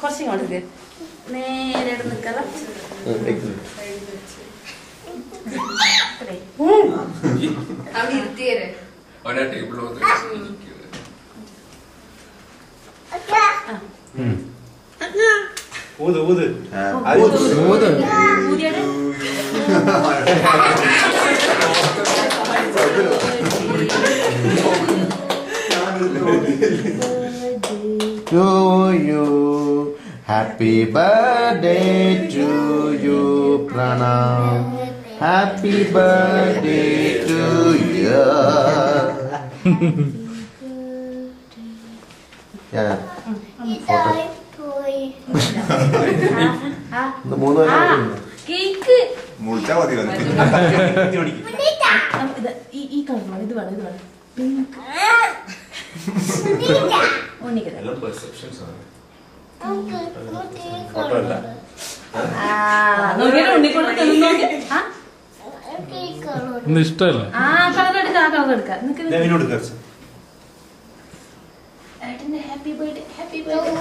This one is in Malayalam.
കുറച്ചിങ്ങോട്ട് നേരെ നിൽക്കാം. To you, happy birthday to you, Pranam. Happy birthday to you. Yeah. The moon. Cake. Multa mati vannu. ഈ കളർ ഇത് വേണം പിങ്ക്. എല്ലാം പെർസെപ്ഷൻസ് ആണ്. ഇഷ്ടല്ലേ? Happy birthday happy birthday